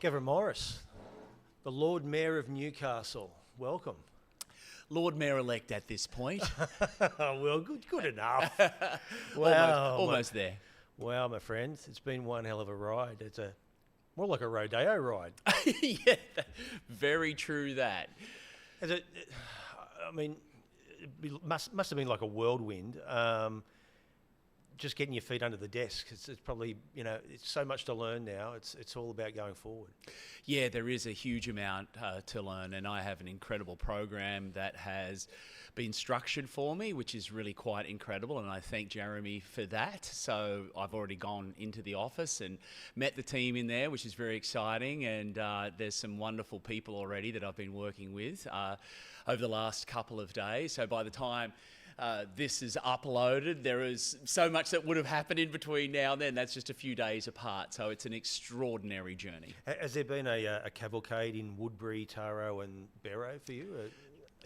Gavin Morris, the Lord Mayor of Newcastle. Welcome. Lord Mayor-elect at this point. Well, good enough. Almost there. Wow, my friend, it's been one hell of a ride. It's more like a rodeo ride. Yeah, very true that. I mean, must have been like a whirlwind. Just getting your feet under the desk. It's probably, it's so much to learn now. It's all about going forward. Yeah, there is a huge amount to learn, and I have an incredible program that has been structured for me, which is really quite incredible, and I thank Jeremy for that. So I've already gone into the office and met the team in there, which is very exciting, and there's some wonderful people already that I've been working with over the last couple of days. So by the time this is uploaded, there is so much that would have happened in between now and then. That's just a few days apart, so it's an extraordinary journey. Has there been a cavalcade in Woodbury, Taro and Barrow for you?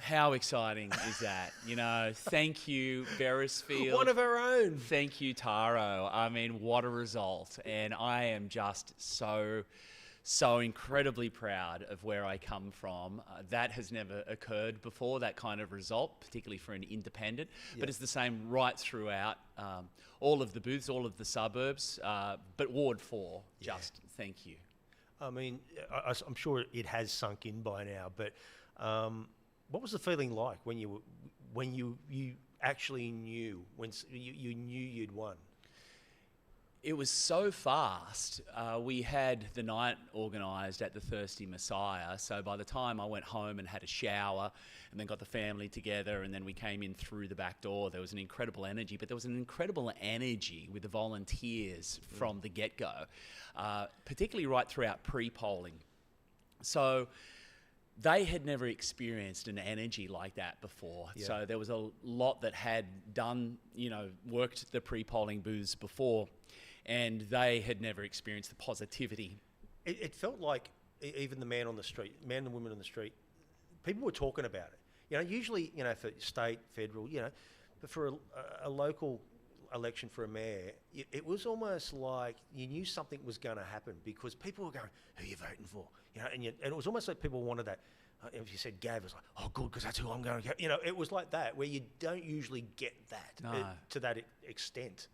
How exciting is that? Thank you, Beresfield. One of our own. Thank you, Taro. I mean, what a result. And I am just so incredibly proud of where I come from. That has never occurred before, that kind of result, particularly for an independent. Yep. But it's the same right throughout all of the booths, all of the suburbs. But Ward 4, just thank you. I mean, I'm sure it has sunk in by now, but what was the feeling like when you actually knew, when you knew you'd won? It was so fast. We had the night organised at the Thirsty Messiah, so by the time I went home and had a shower and then got the family together and then we came in through the back door, there was an incredible energy, but there was an incredible energy with the volunteers from the get-go, particularly right throughout pre-polling. So they had never experienced an energy like that before. Yeah. So there was a lot that had done, worked the pre-polling booths before, and they had never experienced the positivity. It felt like even the man and women on the street, people were talking about it. Usually, for state, federal, but for a local election for a mayor, it was almost like you knew something was going to happen because people were going, "Who are you voting for?" And it was almost like people wanted that. If you said Gav, it was like, "Oh, good, because that's who I'm going to go." It was like that, where you don't usually get that to that extent.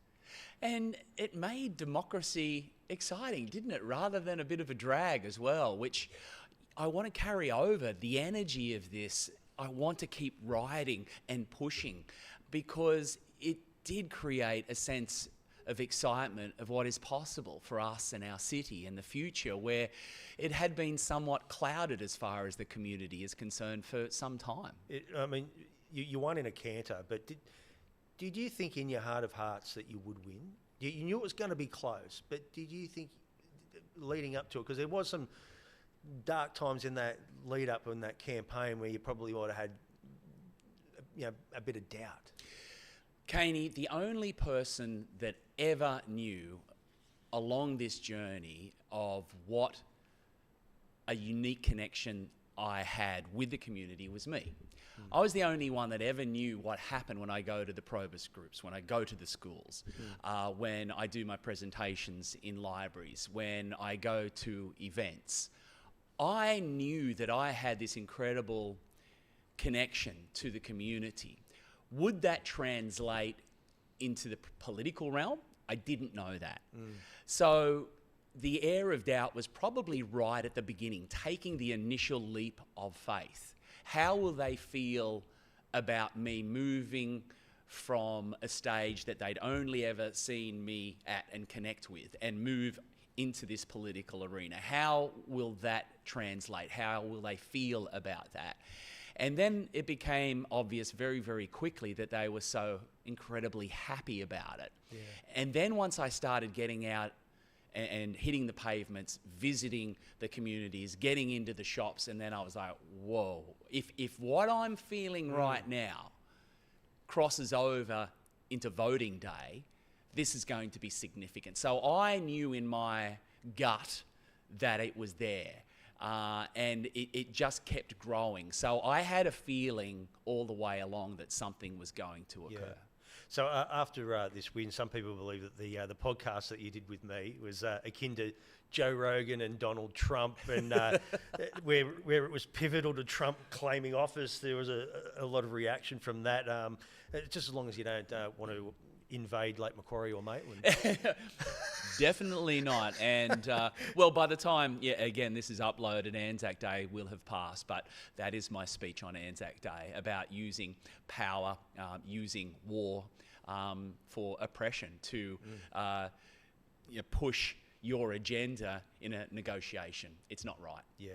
And it made democracy exciting, didn't it? Rather than a bit of a drag as well, which I want to carry over. The energy of this, I want to keep riding and pushing because it did create a sense of excitement of what is possible for us and our city in the future, where it had been somewhat clouded as far as the community is concerned for some time. You won in a canter, but did you think in your heart of hearts that you would win? You knew it was going to be close, but did you think leading up to it? Because there was some dark times in that lead up in that campaign where you probably would have had a bit of doubt. Caney, the only person that ever knew along this journey of what a unique connection I had with the community was me. I was the only one that ever knew what happened when I go to the Probus groups, when I go to the schools, when I do my presentations in libraries, when I go to events. I knew that I had this incredible connection to the community. Would that translate into the political realm? I didn't know that. So the air of doubt was probably right at the beginning, taking the initial leap of faith. How will they feel about me moving from a stage that they'd only ever seen me at and connect with and move into this political arena? How will that translate? How will they feel about that? And then it became obvious very, very quickly that they were so incredibly happy about it. Yeah. And then once I started getting out and hitting the pavements, visiting the communities, getting into the shops, and then I was like, whoa, if what I'm feeling right now crosses over into voting day, this is going to be significant. So I knew in my gut that it was there. And it just kept growing. So I had a feeling all the way along that something was going to occur. Yeah. So after this win, some people believe that the podcast that you did with me was akin to Joe Rogan and Donald Trump, and where it was pivotal to Trump claiming office. There was a lot of reaction from that. Just as long as you don't want to invade Lake Macquarie or Maitland. Definitely not. And, well, by the time, again, this is uploaded, Anzac Day will have passed, but that is my speech on Anzac Day about using power, using war for oppression to push your agenda in a negotiation. It's not right. Yeah.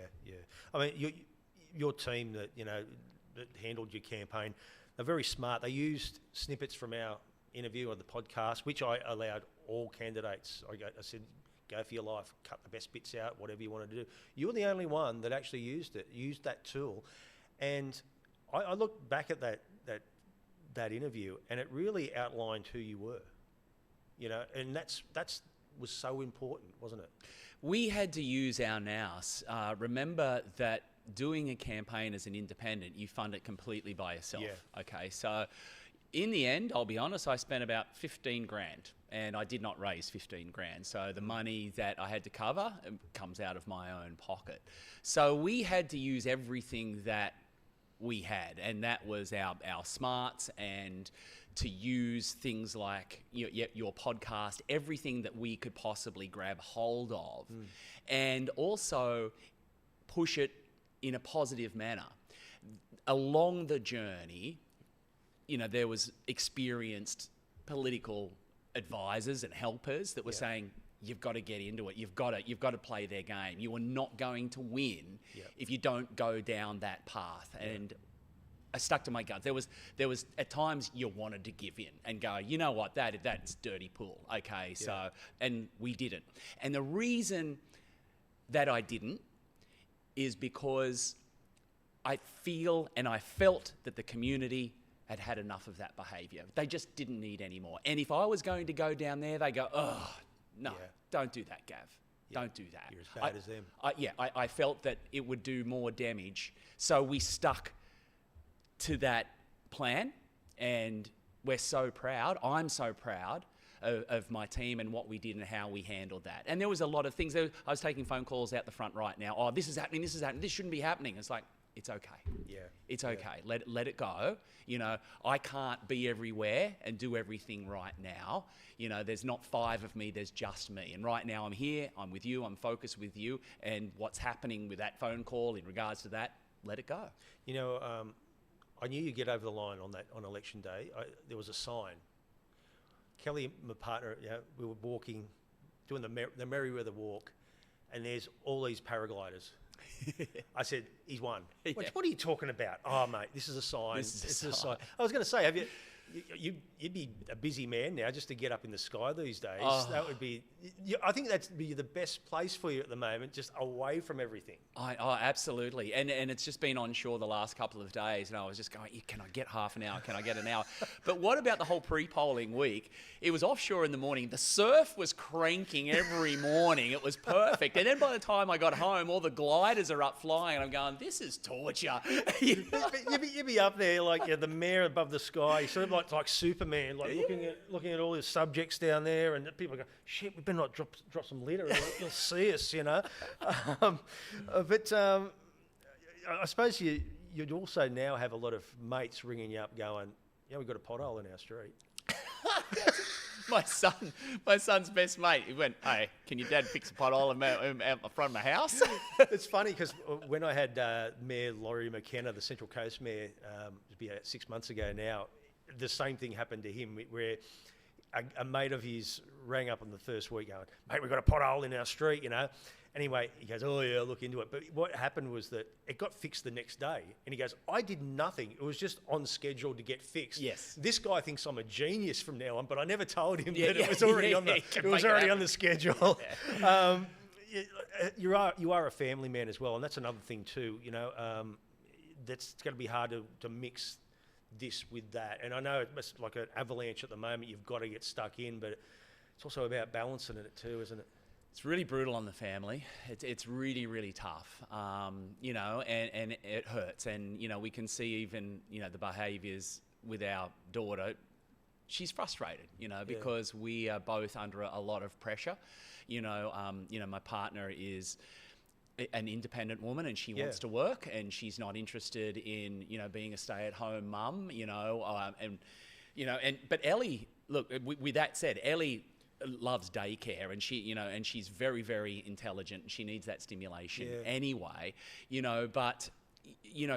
I mean, your team that handled your campaign, they're very smart. They used snippets from our interview on the podcast, which I allowed all candidates. I said, go for your life, cut the best bits out, whatever you want to do. You were the only one that actually used that tool. And I looked back at that interview, and it really outlined who you were. And that's was so important, wasn't it? We had to use our nous. Remember that doing a campaign as an independent, you fund it completely by yourself. Yeah. Okay, so in the end, I'll be honest, I spent about 15 grand, and I did not raise 15 grand. So the money that I had to cover comes out of my own pocket. So we had to use everything that we had, and that was our smarts, and to use things like your podcast, everything that we could possibly grab hold of, and also push it in a positive manner. Along the journey, there was experienced political advisors and helpers that were saying, you've got to get into it. You've got to play their game. You are not going to win if you don't go down that path. And I stuck to my guns. There was at times you wanted to give in and go, you know what, that's dirty pool. Okay, so, and we didn't. And the reason that I didn't is because I feel and I felt that the community had enough of that behaviour. They just didn't need any more. And if I was going to go down there, they go, oh, no, don't do that, Gav. Don't do that. You're as bad as them. I felt that it would do more damage. So we stuck to that plan, and we're so proud. I'm so proud of my team and what we did and how we handled that. And there was a lot of things. I was taking phone calls out the front right now. Oh, this is happening. This shouldn't be happening. It's like, it's okay. Yeah. It's okay. Let it go. I can't be everywhere and do everything right now. There's not 5 of me, there's just me. And right now I'm here, I'm with you, I'm focused with you, and what's happening with that phone call in regards to that, let it go. I knew you'd get over the line on election day. There was a sign. Kelly, my partner, we were walking, doing the Merryweather walk, and there's all these paragliders. I said, he's won. What are you talking about? Oh, mate, this is a sign. This is a sign. I was going to say, you'd be a busy man now just to get up in the sky these days. That would be, I think that'd be the best place for you at the moment, just away from everything. Absolutely. And it's just been onshore the last couple of days, and I was just going, can I get half an hour? Can I get an hour? But what about the whole pre-polling week? It was offshore in the morning. The surf was cranking every morning. It was perfect. And then by the time I got home, all the gliders are up flying, and I'm going, this is torture. You'd be up there like the mayor above the sky, sort of like Superman, looking at all the subjects down there, and people go, shit, we better not drop some litter, or you'll see us, But I suppose you'd also now have a lot of mates ringing you up going, we've got a pothole in our street. My son's best mate, he went, hey, can your dad fix a pothole out the front of my house? It's funny because when I had Mayor Laurie McKenna, the Central Coast Mayor, it'd be 6 months ago now, the same thing happened to him, where a mate of his rang up on the first week going, mate, we've got a pothole in our street, Anyway, he goes, oh yeah, I'll look into it. But what happened was that it got fixed the next day. And he goes, I did nothing. It was just on schedule to get fixed. Yes. This guy thinks I'm a genius from now on, but I never told him that it was already on the schedule. Yeah. You are a family man as well, and that's another thing too. That's going to be hard to mix this with that. And I know it's like an avalanche at the moment. You've got to get stuck in, but it's also about balancing it too, isn't it? It's really brutal on the family. It's really, really tough, and it hurts. And, we can see even, the behaviours with our daughter. she's frustrated, because we are both under a lot of pressure. My partner is an independent woman, and she wants to work, and she's not interested in being a stay-at-home mum. But Ellie, look, with that said, Ellie loves daycare, and she's very, very intelligent, and she needs that stimulation anyway. But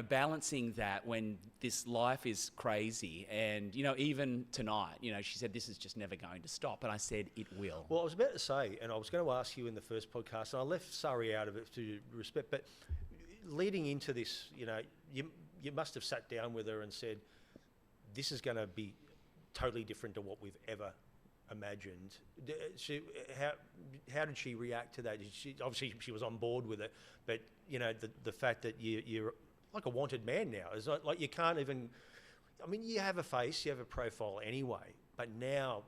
balancing that when this life is crazy, and even tonight, she said this is just never going to stop, and I said it will. Well, I was about to say, and I was going to ask you in the first podcast, and I left Surrey out of it to respect, but leading into this, you must have sat down with her and said, this is going to be totally different to what we've ever imagined. How did she react to that? Obviously she was on board with it, but the fact that you're like a wanted man now is like you can't even. I mean, you have a face, you have a profile anyway, but now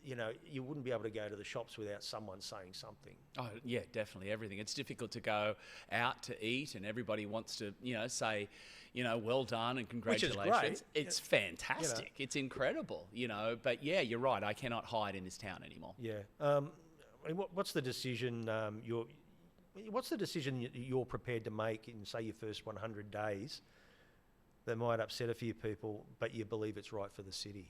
you wouldn't be able to go to the shops without someone saying something. Oh yeah, definitely everything. It's difficult to go out to eat, and everybody wants to say, well done and congratulations. Which is great. It's fantastic. It's incredible. But yeah, you're right. I cannot hide in this town anymore. Yeah. I mean, what's the decision you're prepared to make in, say, your first 100 days that might upset a few people, but you believe it's right for the city?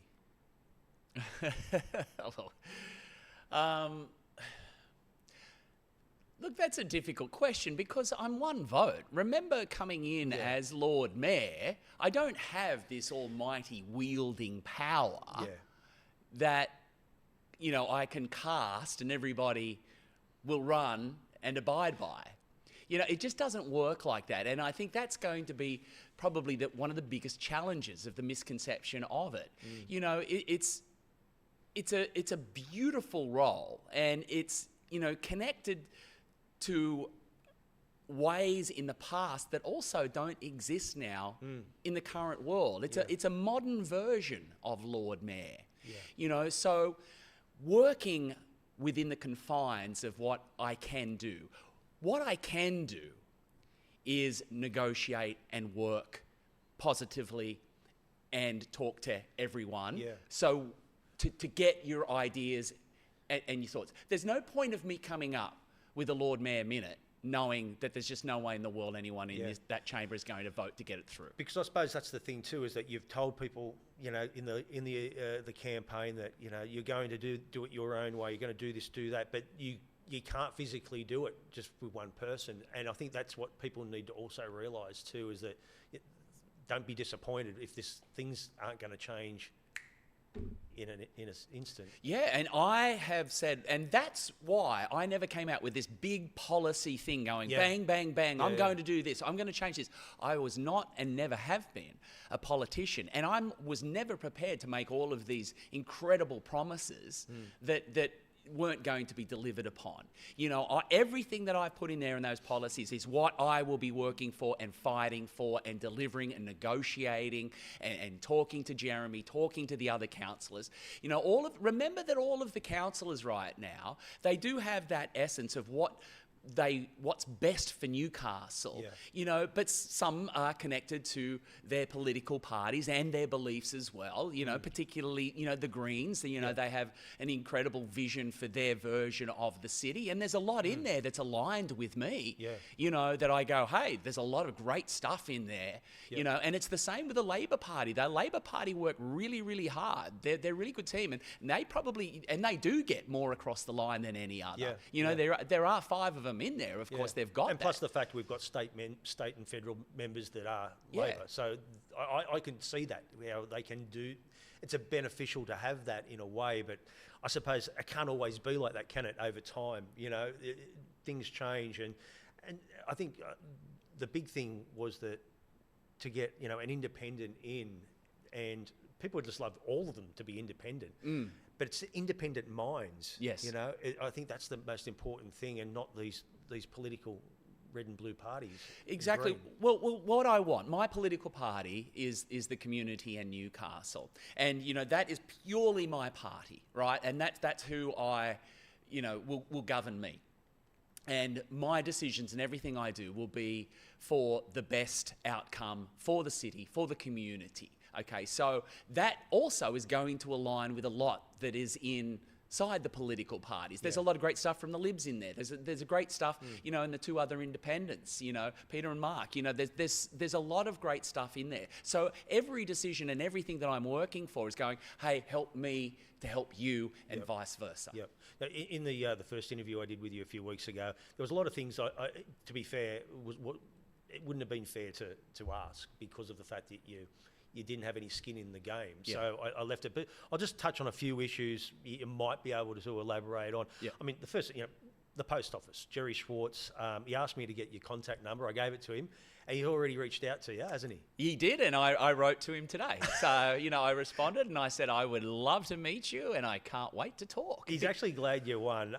Look, that's a difficult question because I'm one vote. Remember coming in as Lord Mayor, I don't have this almighty wielding power that, I can cast and everybody will run and abide by. It just doesn't work like that. And I think that's going to be probably one of the biggest challenges of the misconception of it. It's a beautiful role, and it's, connected to ways in the past that also don't exist now in the current world. It's a modern version of Lord Mayor. So working within the confines of what I can do. What I can do is negotiate and work positively and talk to everyone. So to get your ideas and your thoughts. There's no point of me coming up with a Lord Mayor minute knowing that there's just no way in the world anyone in that chamber is going to vote to get it through. Because I suppose that's the thing too, is that you've told people, in the campaign that you're going to do it your own way. You're going to do this, do that, but you can't physically do it just with one person. And I think that's what people need to also realise too, is that don't be disappointed if things aren't going to change in an instant. Yeah, and I have said, and that's why I never came out with this big policy thing going bang, bang, bang, I'm going to do this, I'm going to change this. I was not and never have been a politician, and I was never prepared to make all of these incredible promises that weren't going to be delivered upon. Everything that I put in there in those policies is what I will be working for and fighting for and delivering and negotiating and talking to Jeremy, talking to the other councillors. Remember that all of the councillors right now, they do have that essence of what's best for Newcastle, but some are connected to their political parties and their beliefs as well, particularly, the Greens, they have an incredible vision for their version of the city. And there's a lot in there that's aligned with me, that I go, hey, there's a lot of great stuff in there, and it's the same with the Labor Party. The Labor Party work really, really hard. They're a really good team, and they do get more across the line than any other. There are 5 of them in there. Of course, they've got and plus the fact we've got state and federal members that are Labor. So I can see that, how they can do. It's a beneficial to have that in a way, but I suppose it can't always be like that, can it? Over time, things change, and I think the big thing was that to get an independent in, and people would just love all of them to be independent. But it's independent minds. Yes. I think that's the most important thing, and not these political red and blue parties. Exactly. Well, what I want, my political party is the community and Newcastle, and that is purely my party, right? And that's who I, will govern me. And my decisions and everything I do will be for the best outcome for the city, for the community. Okay, so that also is going to align with a lot that is inside the political parties. There's a lot of great stuff from the Libs in there. There's a great stuff, you know, in the two other independents, you know, Peter and Mark. You know, there's a lot of great stuff in there. So every decision and everything that I'm working for is going, hey, help me to help you, and vice versa. Yep. Now, in the first interview I did with you a few weeks ago, there was a lot of things. To be fair, it wouldn't have been fair to ask because of the fact that you didn't have any skin in the game. Yeah. So I left it. But I'll just touch on a few issues you might be able to elaborate on. Yeah. I mean, the first, you know, the post office, Jerry Schwartz, he asked me to get your contact number. I gave it to him. And he's already reached out to you, hasn't he? He did, and I wrote to him today. So, you know, I responded and I said, I would love to meet you and I can't wait to talk. He's actually glad you won.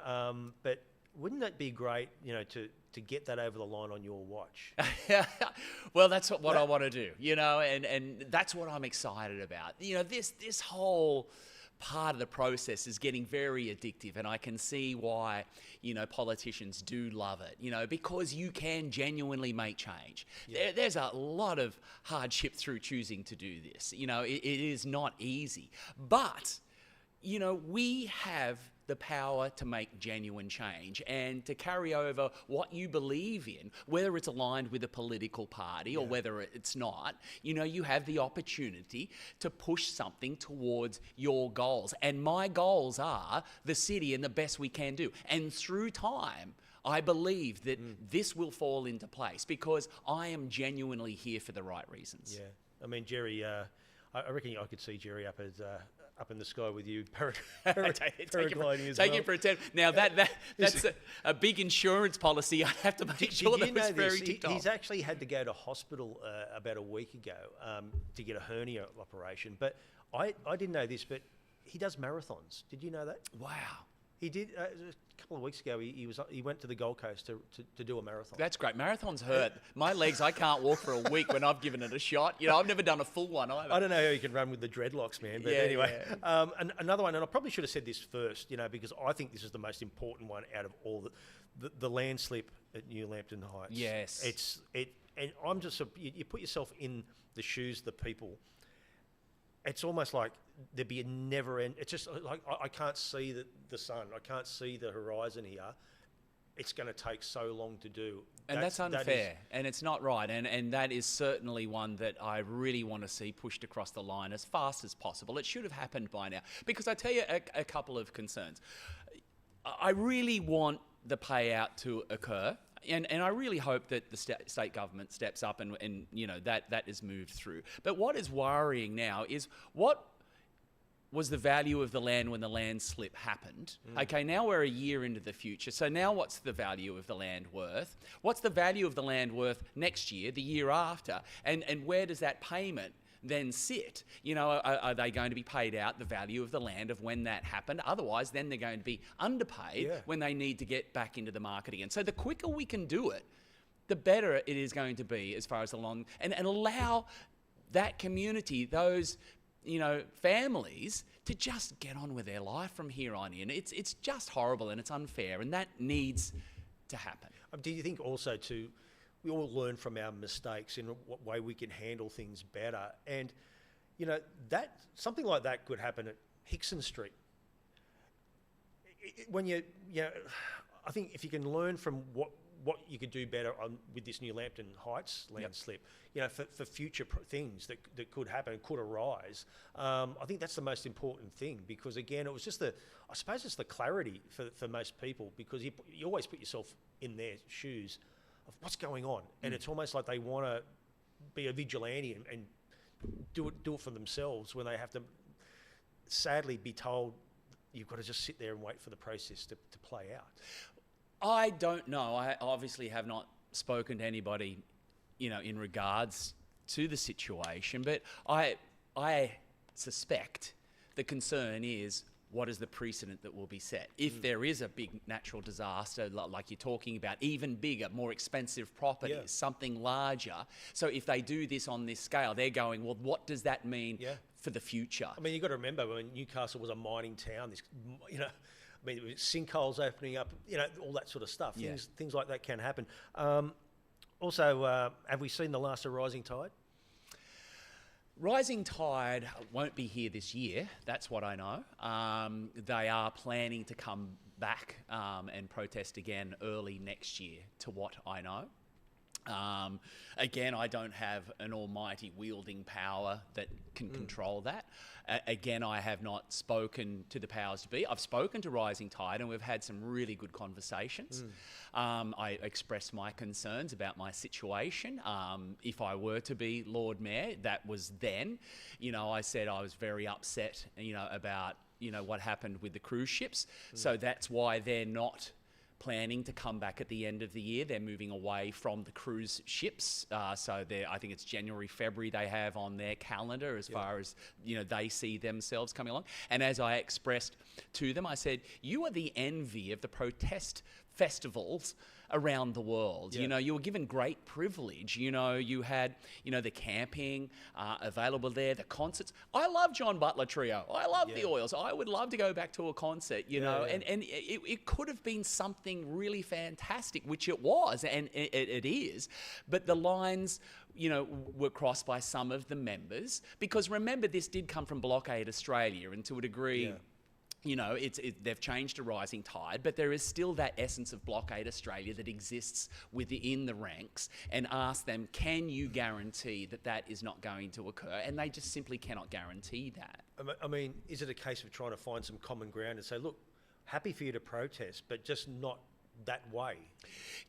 But wouldn't that be great, you know, to get that over the line on your watch? Well, that's what I want to do, you know, and that's what I'm excited about. You know, this whole part of the process is getting very addictive, and I can see why, you know, politicians do love it, you know, because you can genuinely make change. Yeah. There's a lot of hardship through choosing to do this. You know, it is not easy, but, you know, we have the power to make genuine change and to carry over what you believe in, whether it's aligned with a political party or whether it's not. You know, you have the opportunity to push something towards your goals. And my goals are the city and the best we can do. And through time, I believe that this will fall into place because I am genuinely here for the right reasons. Yeah. I mean, Jerry, I reckon I could see Jerry up in the sky with you, paragliding as well. Take it for a 10. Now that's a big insurance policy. I have to make sure that it's very ticked off. He's actually had to go to hospital about a week ago to get a hernia operation. But I didn't know this, but he does marathons. Did you know that? Wow. He did a couple of weeks ago. He went to the Gold Coast to do a marathon. That's great. Marathons hurt. My legs, I can't walk for a week when I've given it a shot. You know, I've never done a full one either. I don't know how you can run with the dreadlocks, man. But anyway, and another one, and I probably should have said this first, you know, because I think this is the most important one out of all the landslip at New Lambton Heights. Yes. And I'm just you put yourself in the shoes of the people. It's almost like there'd be a never end. It's just like I can't see the sun. I can't see the horizon here. It's going to take so long to do. And that's unfair, and it's not right. And that is certainly one that I really want to see pushed across the line as fast as possible. It should have happened by now. Because I tell you a couple of concerns. I really want the payout to occur. And I really hope that the state government steps up and you know, that is moved through. But what is worrying now is what was the value of the land when the landslip happened. Okay, now we're a year into the future. So now what's the value of the land worth? What's the value of the land worth next year, the year after? And where does that payment then sit? You know, are they going to be paid out the value of the land of when that happened? Otherwise, then they're going to be underpaid when they need to get back into the market again. So the quicker we can do it, the better it is going to be as far as the long... And allow that community, those, you know, families to just get on with their life from here on in. It's just horrible and it's unfair, and that needs to happen. Do you think also we all learn from our mistakes in what way we can handle things better? And, you know, that something like that could happen at Hickson Street. When you know, I think if you can learn from what you could do better with this New Lambton Heights landslip, you know, for future things that could happen, could arise, I think that's the most important thing, because again, it was just I suppose it's the clarity for most people, because you always put yourself in their shoes of what's going on, and it's almost like they want to be a vigilante and do it for themselves when they have to sadly be told you've got to just sit there and wait for the process to play out. I don't know. I obviously have not spoken to anybody, you know, in regards to the situation, but I suspect the concern is, what is the precedent that will be set? If there is a big natural disaster, like you're talking about, even bigger, more expensive properties, something larger. So if they do this on this scale, they're going, well, what does that mean for the future? I mean, you've got to remember when Newcastle was a mining town, this, you know, I mean, sinkholes opening up, all that sort of stuff. Yeah. Things like that can happen. Also, have we seen the last of Rising Tide? Rising Tide won't be here this year, that's what I know. They are planning to come back and protest again early next year, to what I know. Again, I don't have an almighty wielding power that can control that. Again, I have not spoken to the powers to be. I've spoken to Rising Tide and we've had some really good conversations. I expressed my concerns about my situation. If I were to be Lord Mayor, that was then. I said I was very upset, about, what happened with the cruise ships. So that's why they're not planning to come back at the end of the year. They're moving away from the cruise ships. So I think it's January, February they have on their calendar as far as, they see themselves coming along. And as I expressed to them, I said, you are the envy of the protest festivals around the world. Yeah. You were given great privilege. You had, the camping available there, the concerts. I love John Butler Trio. I love the Oils. I would love to go back to a concert, and it could have been something really fantastic, which it was, and it is. But the lines, were crossed by some of the members, because remember, this did come from Blockade Australia, and to a degree, they've changed to Rising Tide, but there is still that essence of Blockade Australia that exists within the ranks, and ask them, can you guarantee that is not going to occur? And they just simply cannot guarantee that. I mean, is it a case of trying to find some common ground and say, look, happy for you to protest, but just not that way?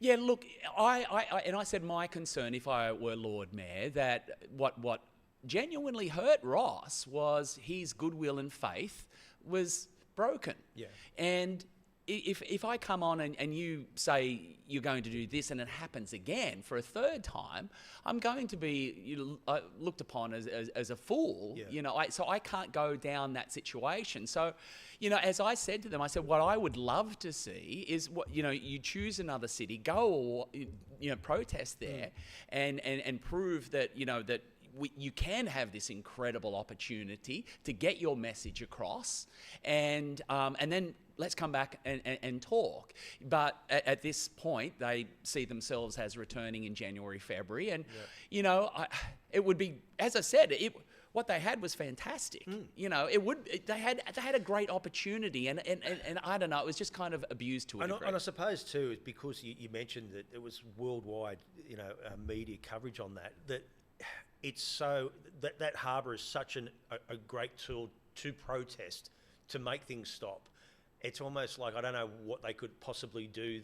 Yeah, look, I said my concern, if I were Lord Mayor, that what genuinely hurt Ross was his goodwill and faith was broken. Yeah. And if I come on and you say you're going to do this and it happens again for a third time, I'm going to be looked upon as a fool. Yeah. So I can't go down that situation. So, as I said to them, I said, what I would love to see is you choose another city, go protest there, and prove that that you can have this incredible opportunity to get your message across, and then let's come back and talk. But at this point, they see themselves as returning in January, February, and it would be, as I said, what they had was fantastic. They had a great opportunity, and I don't know, it was just kind of abused to a degree. And I suppose too, it's because you mentioned that it was worldwide, media coverage on that it's so that harbour is such a great tool to protest, to make things stop. It's almost like, I don't know what they could possibly do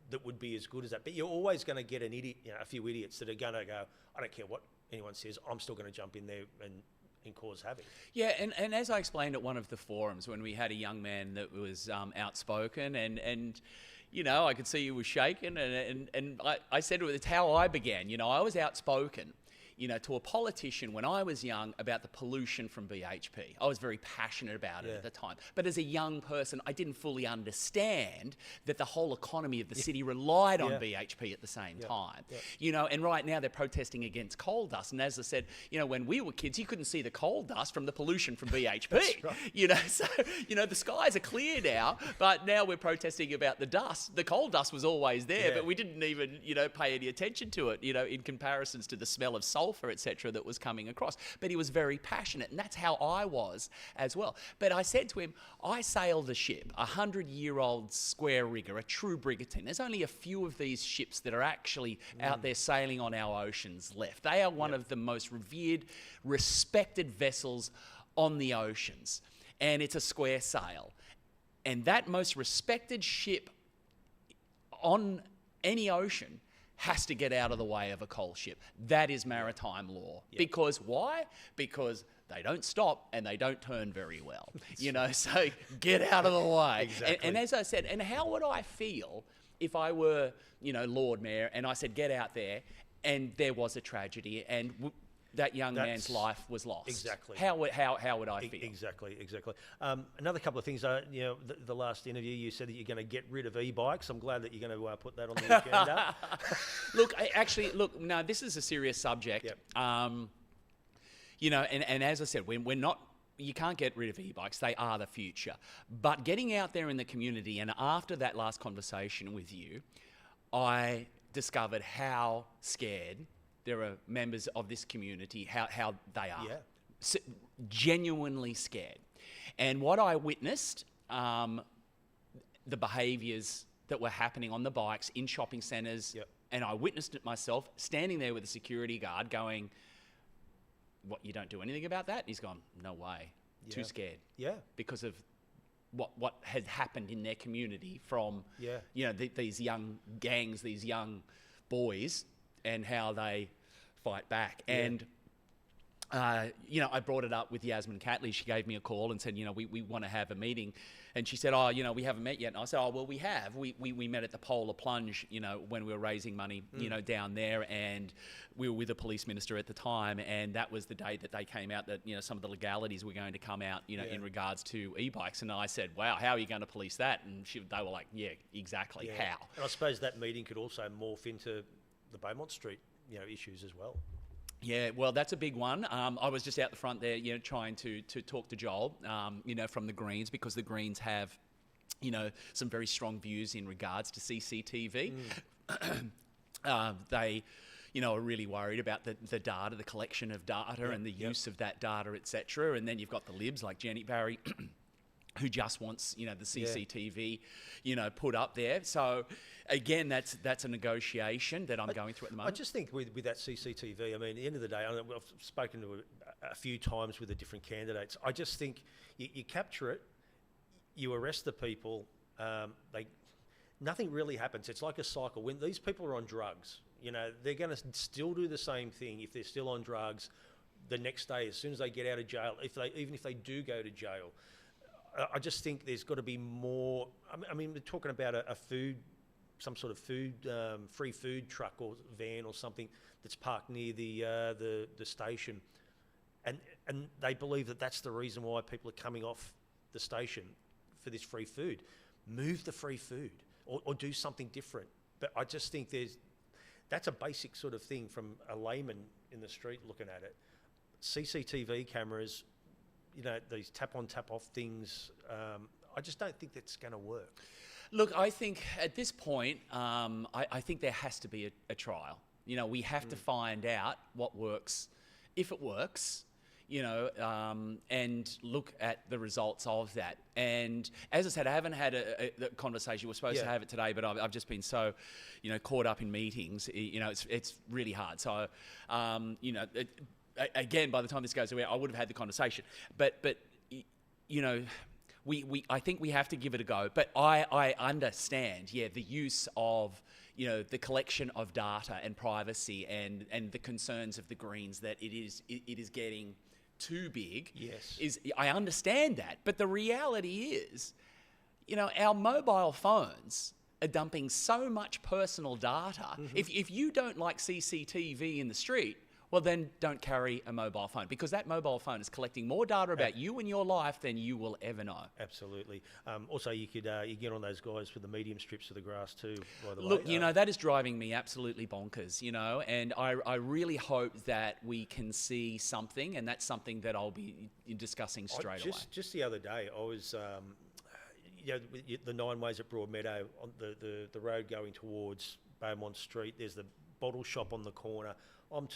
that would be as good as that. But you're always going to get an idiot, a few idiots that are going to go, I don't care what anyone says, I'm still going to jump in there and cause havoc. Yeah, and as I explained at one of the forums, when we had a young man that was outspoken and I could see he was shaken, and I said it's how I began. I was outspoken, to a politician when I was young about the pollution from BHP. I was very passionate about it at the time. But as a young person, I didn't fully understand that the whole economy of the city relied on BHP at the same time. And right now they're protesting against coal dust. And as I said, when we were kids, you couldn't see the coal dust from the pollution from BHP. That's right. So, the skies are clear now, but now we're protesting about the dust. The coal dust was always there, but we didn't even, pay any attention to it, in comparisons to the smell of sulphur, etc., that was coming across. But he was very passionate, and that's how I was as well. But I said to him, I sailed a ship, a 100-year-old square rigger, a true brigantine. There's only a few of these ships that are actually out there sailing on our oceans left. They are one of the most revered, respected vessels on the oceans, and it's a square sail. And that most respected ship on any ocean has to get out of the way of a coal ship. That is maritime law. Yep. Because why? Because they don't stop and they don't turn very well. So get out of the way. Exactly. And as I said, and how would I feel if I were, Lord Mayor, and I said, get out there, and there was a tragedy, and that young man's life was lost. Exactly. How would I feel? Exactly. Another couple of things. The last interview, you said that you're going to get rid of e-bikes. I'm glad that you're going to put that on the agenda. No, this is a serious subject. Yep. And as I said, we're not you can't get rid of e-bikes. They are the future. But getting out there in the community, and after that last conversation with you, I discovered how scared there are members of this community, how they are. Yeah. Genuinely scared. And what I witnessed, the behaviours that were happening on the bikes in shopping centres, Yep. and I witnessed it myself, standing there with a security guard going, "What, you don't do anything about that?" And he's gone, "No way, too Yeah. scared." Yeah. Because of what had happened in their community from, Yeah. these young gangs, these young boys, and how they fight back. Yeah. And I brought it up with Yasmin Catley. She gave me a call and said, we want to have a meeting. And she said, we haven't met yet. And I said, well, we have. We met at the Polar Plunge, when we were raising money, down there. And we were with the police minister at the time. And that was the day that they came out that, some of the legalities were going to come out, in regards to e-bikes. And I said, wow, how are you going to police that? And they were like, yeah, exactly. Yeah. How? And I suppose that meeting could also morph into the Beaumont Street, issues as well. Yeah, well, that's a big one. I was just out the front there, trying to talk to Joel, from the Greens, because the Greens have, some very strong views in regards to CCTV. They, are really worried about the data, the collection of data, and the use of that data, etc. And then you've got the Libs like Janet Barry, who just wants, the CCTV, put up there. So, again, that's a negotiation that I'm going through at the moment. I just think with that CCTV, I mean, at the end of the day, I've spoken to a few times with the different candidates. I just think you capture it, you arrest the people, nothing really happens. It's like a cycle. When these people are on drugs, they're going to still do the same thing if they're still on drugs the next day, as soon as they get out of jail, even if they do go to jail. I just think there's got to be more. I mean, we're talking about some sort of free food truck or van or something that's parked near the station, and they believe that that's the reason why people are coming off the station for this free food. Move the free food or do something different. But I just think that's a basic sort of thing from a layman in the street looking at it. CCTV cameras. These tap-on, tap-off things, I just don't think that's going to work. Look, I think at this point, I think there has to be a trial. We have to find out what works, if it works, and look at the results of that. And as I said, I haven't had a conversation. We're supposed to have it today, but I've just been so, caught up in meetings. It's really hard. So, again, by the time this goes away, I would have had the conversation. But I think we have to give it a go. But I understand, the use of, the collection of data and privacy and the concerns of the Greens that it is getting too big. Yes. I understand that. But the reality is, our mobile phones are dumping so much personal data. Mm-hmm. If you don't like CCTV in the street, well, then don't carry a mobile phone, because that mobile phone is collecting more data about you and your life than you will ever know. Absolutely. Also, you could you get on those guys with the medium strips of the grass too, by the way. Look, that is driving me absolutely bonkers, and I really hope that we can see something, and that's something that I'll be discussing straight away. Just the other day, I was, the 9 ways at Broadmeadow, on the road going towards Beaumont Street, there's the bottle shop on the corner. I'm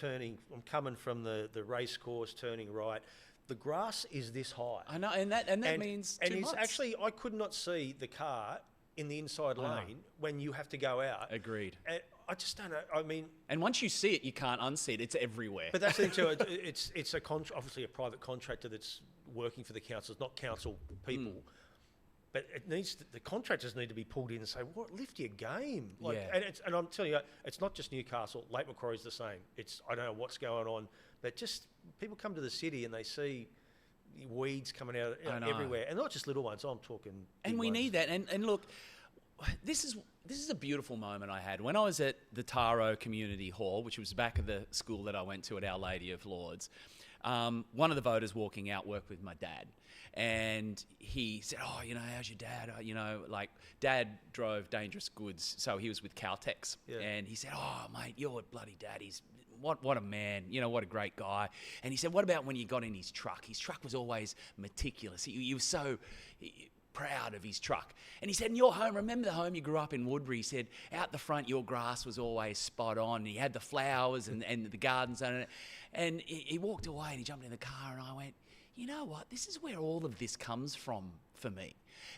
coming from the race course, turning right. The grass is this high. I know, and that means 2 months. And actually, I could not see the car in the inside lane when you have to go out. Agreed. And I just don't know. I mean, and once you see it, you can't unsee it. It's everywhere. But that's the thing too. It's obviously a private contractor that's working for the council. It's not council people. But the contractors need to be pulled in and say, "What, lift your game?" And I'm telling you, it's not just Newcastle. Lake Macquarie's the same. I don't know what's going on, but just people come to the city and they see weeds coming out everywhere, and not just little ones. I'm talking. And we need that. And look, this is a beautiful moment I had when I was at the Taro Community Hall, which was back of the school that I went to at Our Lady of Lourdes. One of the voters walking out worked with my dad, and he said, "Oh, how's your dad? Dad drove dangerous goods, so he was with Caltex." Yeah. And he said, "Oh, mate, your bloody dad, he's what a man, what a great guy. And he said, what about when you got in his truck? His truck was always meticulous. He was so proud of his truck. And he said, in your home, remember the home you grew up in, Woodbury? He said, out the front, your grass was always spot on. He had the flowers and the gardens on it. And he walked away and he jumped in the car, and I went, you know what? This is where all of this comes from for me.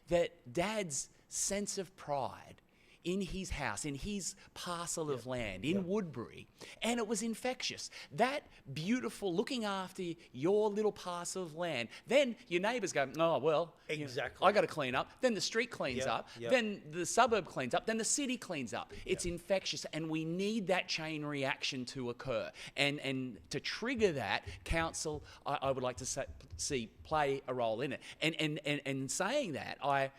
That Dad's sense of pride in his house, in his parcel of land, in Woodbury, and it was infectious. That beautiful looking after your little parcel of land. Then your neighbours go, oh, well, exactly. I got to clean up. Then the street cleans up. Then the suburb cleans up. Then the city cleans up. It's infectious, and we need that chain reaction to occur. And to trigger that, council, I would like to see play a role in it. And saying that, I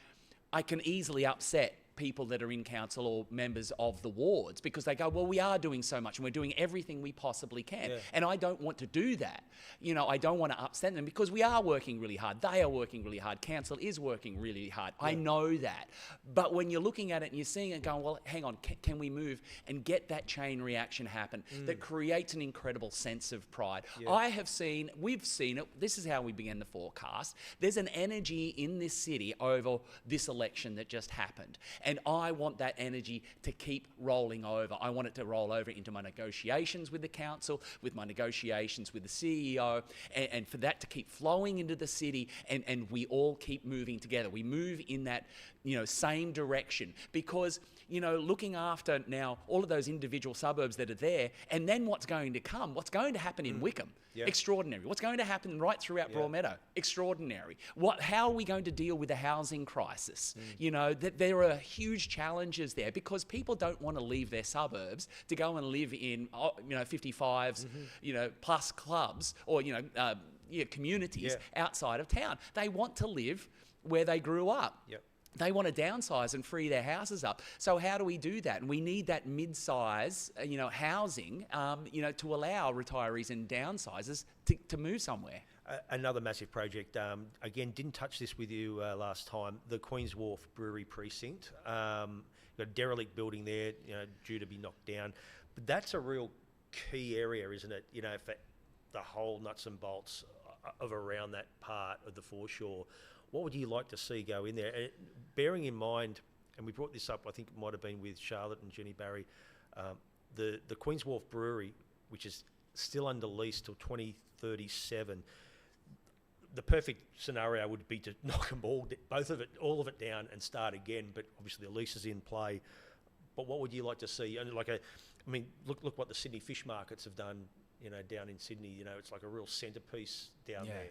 can easily upset people that are in council or members of the wards, because they go, well, we are doing so much and we're doing everything we possibly can. And I don't want to do that. I don't want to upset them, because we are working really hard. They are working really hard. Council is working really hard. I know that. But when you're looking at it and you're seeing it going, well, hang on, can we move and get that chain reaction happen that creates an incredible sense of pride? We've seen it. This is how we began the forecast. There's an energy in this city over this election that just happened. And I want that energy to keep rolling over. I want it to roll over into my negotiations with the council, with my negotiations with the CEO, and for that to keep flowing into the city, and we all keep moving together. We move in that, same direction, because, looking after now all of those individual suburbs that are there, and then what's going to come, what's going to happen in Wickham, extraordinary. What's going to happen right throughout Broadmeadow, extraordinary. How are we going to deal with the housing crisis? That there are huge challenges there, because people don't want to leave their suburbs to go and live in 55s, plus clubs or communities outside of town. They want to live where they grew up. They want to downsize and free their houses up. So how do we do that? And we need that mid-size, housing, to allow retirees and downsizers to move somewhere. Another massive project, again, didn't touch this with you last time, the Queen's Wharf Brewery Precinct. Got a derelict building there, due to be knocked down. But that's a real key area, isn't it? For the whole nuts and bolts of around that part of the foreshore. What would you like to see go in there? Bearing in mind, and we brought this up, I think it might have been with Charlotte and Jenny Barry, the Queen's Wharf Brewery, which is still under lease till 2037. The perfect scenario would be to knock them all of it down and start again. But obviously the lease is in play. But what would you like to see? And look what the Sydney fish markets have done. Down in Sydney, it's like a real centrepiece down there.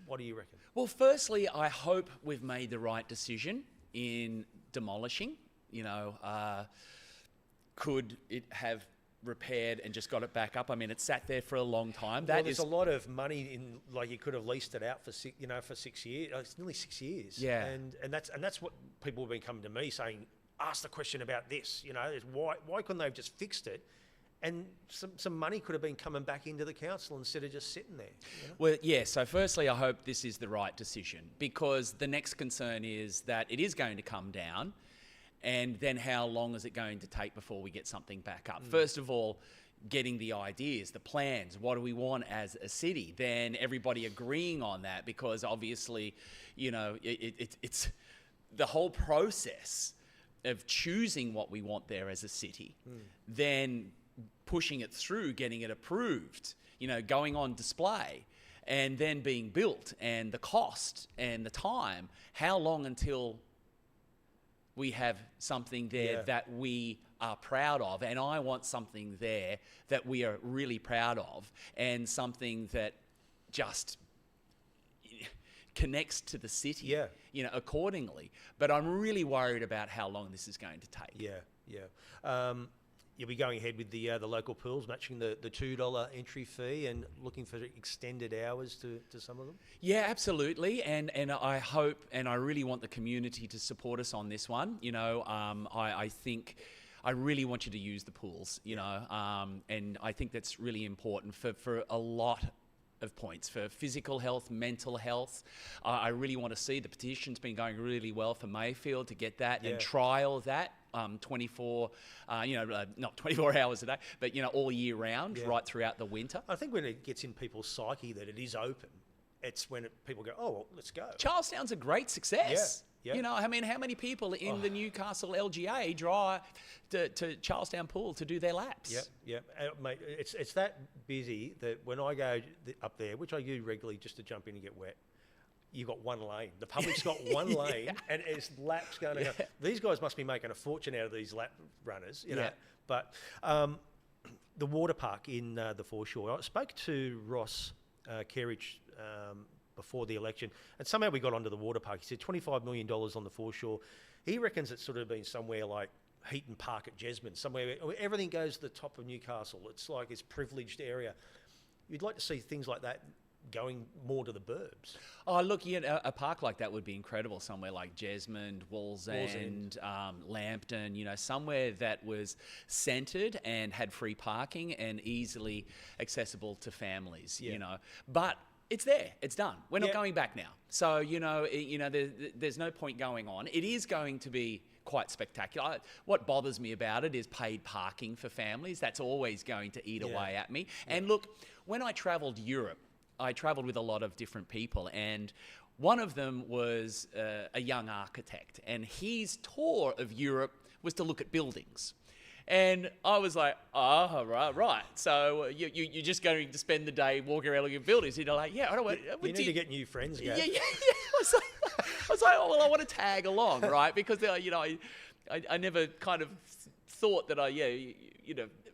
What do you reckon? Well, firstly, I hope we've made the right decision in demolishing. Could it have repaired and just got it back up? It sat there for a long time. There's a lot of money in, you could have leased it out for 6 years. It's nearly 6 years. Yeah. And that's what people have been coming to me saying, ask the question about this. Why couldn't they have just fixed it? And some money could have been coming back into the council instead of just sitting there. Well, yeah, so firstly, I hope this is the right decision, because the next concern is that it is going to come down, and then how long is it going to take before we get something back up? First of all, getting the ideas, the plans, what do we want as a city? Then everybody agreeing on that, because obviously, it's the whole process of choosing what we want there as a city, then pushing it through, getting it approved, going on display, and then being built, and the cost and the time. How long until we have something there that we are proud of? And I want something there that we are really proud of, and something that just connects to the city, accordingly. But I'm really worried about how long this is going to take. You'll be going ahead with the local pools, matching the $2 entry fee, and looking for extended hours to some of them? Yeah, absolutely. And I hope, and I really want the community to support us on this one. I think I really want you to use the pools, and I think that's really important for a lot of points, for physical health, mental health. I really want to see, the petition's been going really well for Mayfield to get that and trial that. 24, not 24 hours a day, but, all year round, right throughout the winter. I think when it gets in people's psyche that it is open, it's when people go, oh, well, let's go. Charlestown's a great success. Yeah. How many people in the Newcastle LGA drive to Charlestown Pool to do their laps? Yeah. Mate, it's that busy that when I go up there, which I do regularly just to jump in and get wet, you've got one lane. The public's got one lane, and it's laps going to go. These guys must be making a fortune out of these lap runners, you know. But the water park in the foreshore, I spoke to Ross Kerridge before the election, and somehow we got onto the water park. He said $25 million on the foreshore. He reckons it's sort of been somewhere like Heaton Park at Jesmond, somewhere where everything goes to the top of Newcastle. It's like this privileged area. You'd like to see things like that going more to the burbs. Oh, look, a park like that would be incredible. Somewhere like Jesmond, Wallsend, Lambton, somewhere that was centred and had free parking and easily accessible to families, But it's there. It's done. We're not going back now. So, there's no point going on. It is going to be quite spectacular. What bothers me about it is paid parking for families. That's always going to eat away at me. And look, when I travelled Europe, I travelled with a lot of different people, and one of them was a young architect, and his tour of Europe was to look at buildings. And I was like, oh, right. So you're just going to spend the day walking around looking at buildings. You're like, I don't want... You need to get new friends, Gav. Yeah. I was like, oh, well, I want to tag along, right? Because, I never kind of thought that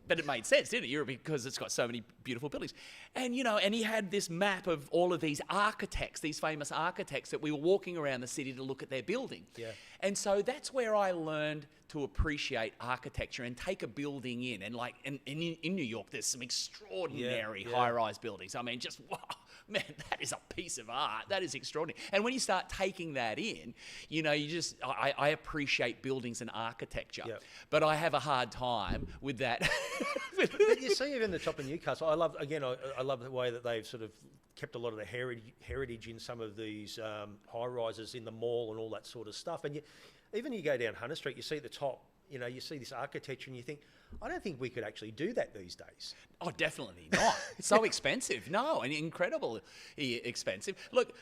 but it made sense, didn't it? Europe, because it's got so many beautiful buildings. And, and he had this map of all of these architects, these famous architects that we were walking around the city to look at their building. Yeah. And so that's where I learned to appreciate architecture and take a building in. And in New York, there's some extraordinary high-rise buildings. I mean, just, wow, man, that is a piece of art. That is extraordinary. And when you start taking that in, I appreciate buildings and architecture. Yep. But I have a hard time with that. But you see, even the top of Newcastle, I love the way that they've sort of kept a lot of the heritage in some of these high-rises in the mall and all that sort of stuff. And you go down Hunter Street, you see at the top, you see this architecture and you think, I don't think we could actually do that these days. Oh, definitely not. It's so expensive. No, and incredibly expensive. Look,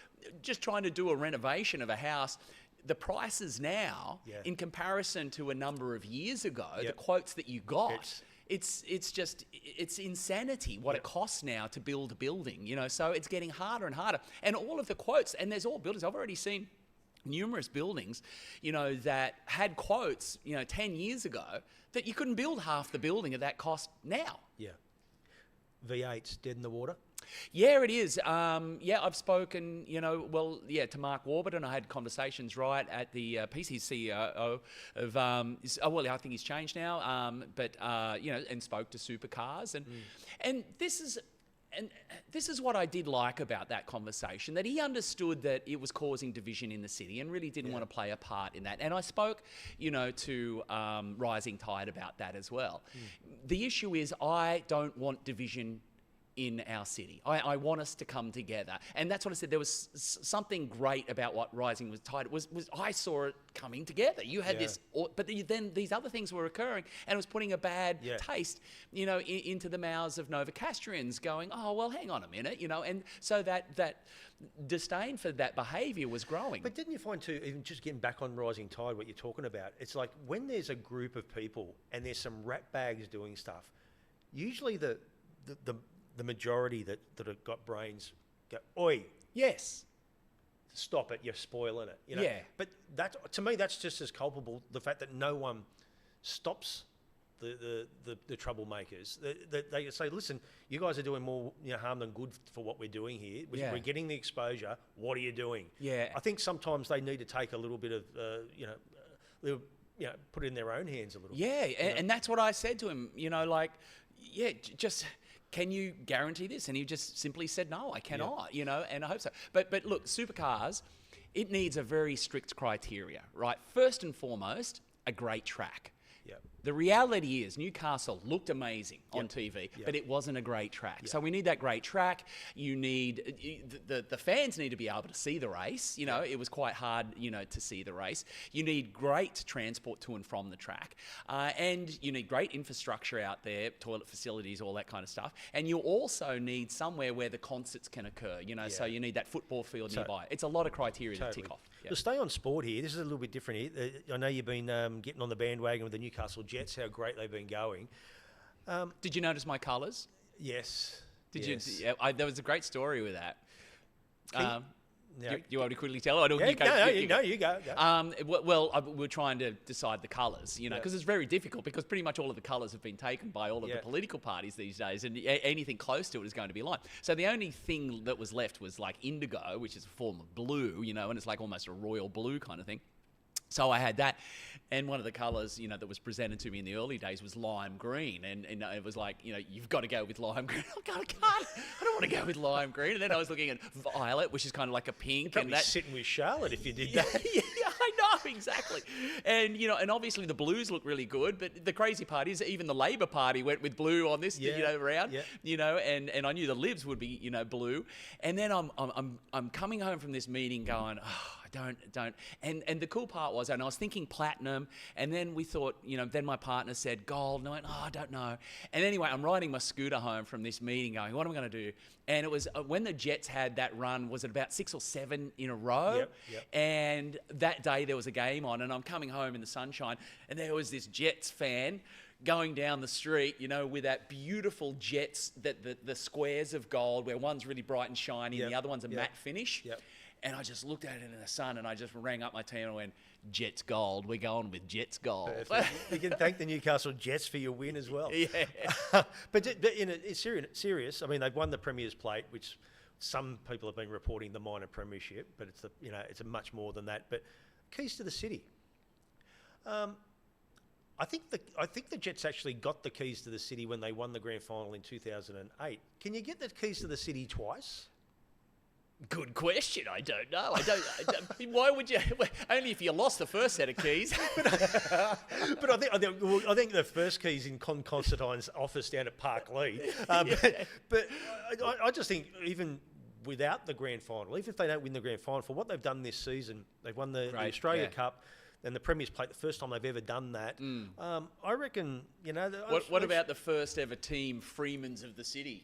just trying to do a renovation of a house, the prices now, in comparison to a number of years ago, the quotes that you got... It's insanity what it costs now to build a building, so it's getting harder and harder. And all of the quotes, and there's all buildings, I've already seen numerous buildings, that had quotes, 10 years ago that you couldn't build half the building at that cost now. Yeah. V8's dead in the water? Yeah, it is. I've spoken, to Mark Warburton. I had conversations right at the PC CEO of, I think he's changed now, and spoke to Supercars. And this is what I did like about that conversation, that he understood that it was causing division in the city and really didn't want to play a part in that. And I spoke, to Rising Tide about that as well. The issue is I don't want division in our city. I want us to come together. And that's what I said. There was something great about what Rising Tide was I saw it coming together. You had this, but then these other things were occurring, and it was putting a bad taste, into the mouths of Novocastrians going, oh, well, hang on a minute, and so that disdain for that behaviour was growing. But didn't you find too, even just getting back on Rising Tide, what you're talking about, it's like when there's a group of people and there's some rat bags doing stuff, usually the majority that have got brains go, oi. Yes. Stop it, you're spoiling it. Yeah. But that, to me, that's just as culpable, the fact that no one stops the troublemakers. They say, listen, you guys are doing more harm than good for what we're doing here. We're getting the exposure. What are you doing? Yeah. I think sometimes they need to take a little bit of, put it in their own hands a little bit. Yeah, and that's what I said to him, just... Can you guarantee this? And he just simply said, no, I cannot, and I hope so. But look, Supercars, it needs a very strict criteria, right? First and foremost, a great track. Yep. The reality is Newcastle looked amazing on TV, but it wasn't a great track. So we need that great track. You need the fans need to be able to see the race. You know, it was quite hard, you know, to see the race. You need great transport to and from the track, and you need great infrastructure out there, toilet facilities, all that kind of stuff. And you also need somewhere where the concerts can occur. You know, so you need that football field nearby. It's a lot of criteria to tick off. To stay on sport here, this is a little bit different here. I know you've been getting on the bandwagon with the Newcastle Jets, how great they've been going. Did you notice my colours? Yes. Did you? Yeah, there was a great story with that. No. You want to quickly tell? Or You go. Well, we're trying to decide the colours, you know, because it's very difficult because pretty much all of the colours have been taken by all of the political parties these days, and anything close to it is going to be lime. So the only thing that was left was like indigo, which is a form of blue, you know, and it's like almost a royal blue kind of thing. So I had that, and one of the colours, you know, that was presented to me in the early days was lime green, and it was like, you know, you've got to go with lime green. I can't. I don't want to go with lime green. And then I was looking at violet, which is kind of like a pink. You'd be sitting with Charlotte if you did yeah, that. Yeah, I know, exactly. And, you know, and obviously the blues look really good, but the crazy part is even the Labor Party went with blue on this, you know, round, you know, and I knew the Libs would be, you know, blue. And then I'm coming home from this meeting going, don't. And the cool part was, and I was thinking platinum, and then we thought, you know, then my partner said gold, and I went, I don't know. And anyway, I'm riding my scooter home from this meeting going, what am I going to do? And it was when the Jets had that run, was it about 6 or 7 in a row? Yep. And that day there was a game on, and I'm coming home in the sunshine, and there was this Jets fan going down the street, you know, with that beautiful Jets, the squares of gold, where one's really bright and shiny, and the other one's a matte finish. And I just looked at it in the sun, and I just rang up my team and went, Jets gold. We're going with Jets gold. You can thank the Newcastle Jets for your win as well. Yeah. But in it's serious. I mean, they've won the Premier's Plate, which some people have been reporting the minor premiership, but it's a much more than that. But keys to the city. I think the Jets actually got the keys to the city when they won the grand final in 2008. Can you get the keys to the city twice? Good question. I don't know. I don't. Why would you? Only if you lost the first set of keys. But I think the first key's in Con Constantine's office down at Park Lee. But I just think even without the grand final, even if they don't win the grand final, for what they've done this season, they've won the Australia Cup and the Premier's Plate, the first time they've ever done that. I reckon, you know... What about the first ever team, Freemans of the City?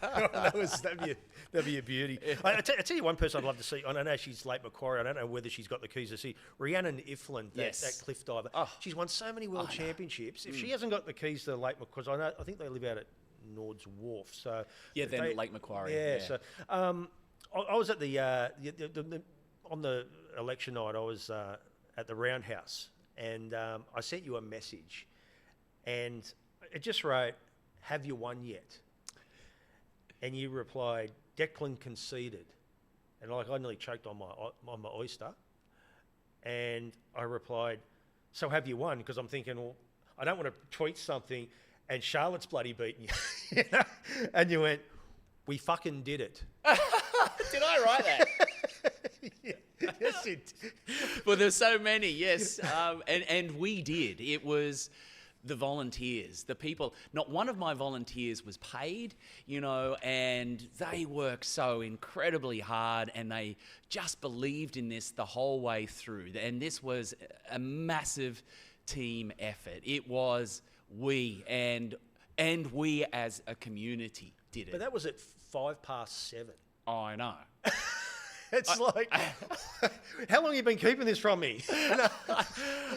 That'd be a beauty. I tell you one person I'd love to see. I don't know, she's late Macquarie. I don't know whether she's got the keys to see. Rhiannon Ifland, that cliff diver. She's won so many world championships. If she hasn't got the keys to Lake Macquarie, I think they live out at Nord's Wharf. So then Lake Macquarie. Yeah. So I was at on the election night. I was at the Roundhouse, and I sent you a message, and it just wrote, "Have you won yet?" And you replied, "Declan conceded," and I nearly choked on my oyster. And I replied, "So have you won?" Because I'm thinking, well, I don't want to tweet something, and Charlotte's bloody beaten you. You know? And you went, "We fucking did it." Did I write that? Yes, it did. Well, there's so many, yes. And we did. It was the volunteers, the people. Not one of my volunteers was paid, you know, and they worked so incredibly hard, and they just believed in this the whole way through. And this was a massive team effort. It was we and we as a community did it. But that was at 7:05. Oh, I know. It's like, how long have you been keeping this from me?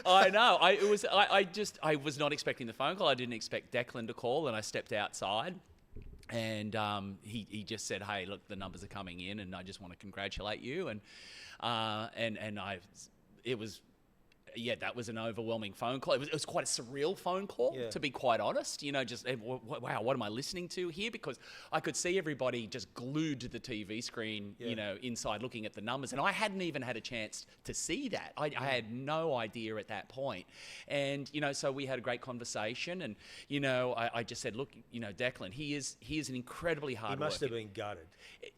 I know. I was not expecting the phone call. I didn't expect Declan to call, and I stepped outside, and he just said, "Hey, look, the numbers are coming in, and I just want to congratulate you." And it was. Yeah, that was an overwhelming phone call. It was quite a surreal phone call, to be quite honest. You know, just, wow, what am I listening to here? Because I could see everybody just glued to the TV screen, you know, inside looking at the numbers. And I hadn't even had a chance to see that. I had no idea at that point. And, you know, so we had a great conversation. And, you know, I just said, look, you know, Declan, he is an incredibly hard worker. He must have been gutted.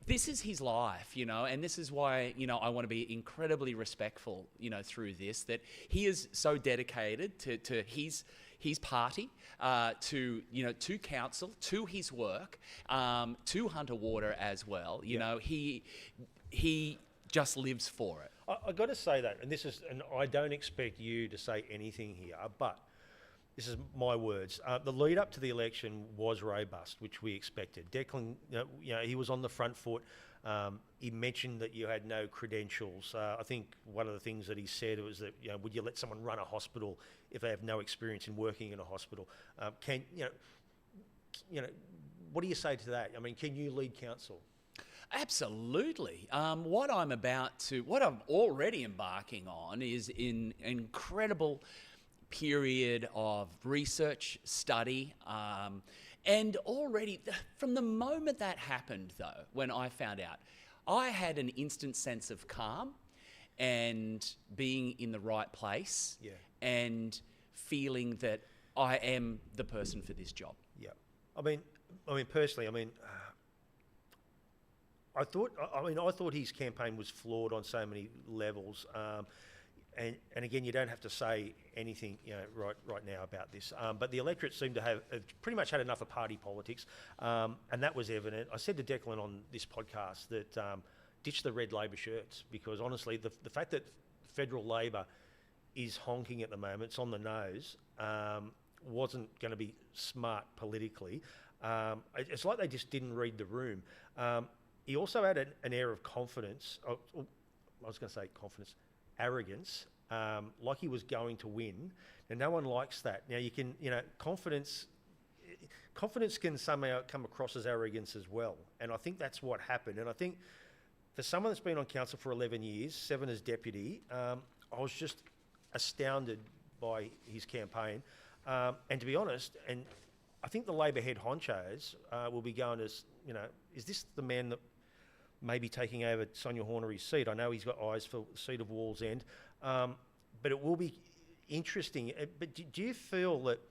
This is his life, you know, and this is why, you know, I want to be incredibly respectful, you know, through this, that he is so dedicated to his party, to council, to his work, to Hunter Water as well. You know, he just lives for it. I got to say that, and I don't expect you to say anything here, but this is my words. The lead up to the election was robust, which we expected. Declan, he was on the front foot. He mentioned that you had no credentials. I think one of the things that he said was that, would you let someone run a hospital if they have no experience in working in a hospital? What do you say to that? I mean, can you lead council? Absolutely. What I'm already embarking on is an incredible period of research, study, and already from the moment that happened, though, when I found out, I had an instant sense of calm and being in the right place and feeling that I am the person for this job. Yeah. I mean, personally, I thought his campaign was flawed on so many levels. And again, you don't have to say anything, right now about this. But the electorate seemed to have pretty much had enough of party politics, and that was evident. I said to Declan on this podcast that ditch the red Labor shirts, because honestly, the fact that federal Labor is honking at the moment, it's on the nose, wasn't going to be smart politically. It's like they just didn't read the room. He also had an air of confidence. I was going to say confidence. Arrogance, like he was going to win. And no one likes that. Now you can, confidence can somehow come across as arrogance as well. And I think that's what happened. And I think for someone that's been on council for 11 years, 7 as deputy, I was just astounded by his campaign. And to be honest, and I think the Labor head honchos will be going as, is this the man that maybe taking over Sonia Hornery's seat? I know he's got eyes for the seat of Wall's End, but it will be interesting. But do you feel that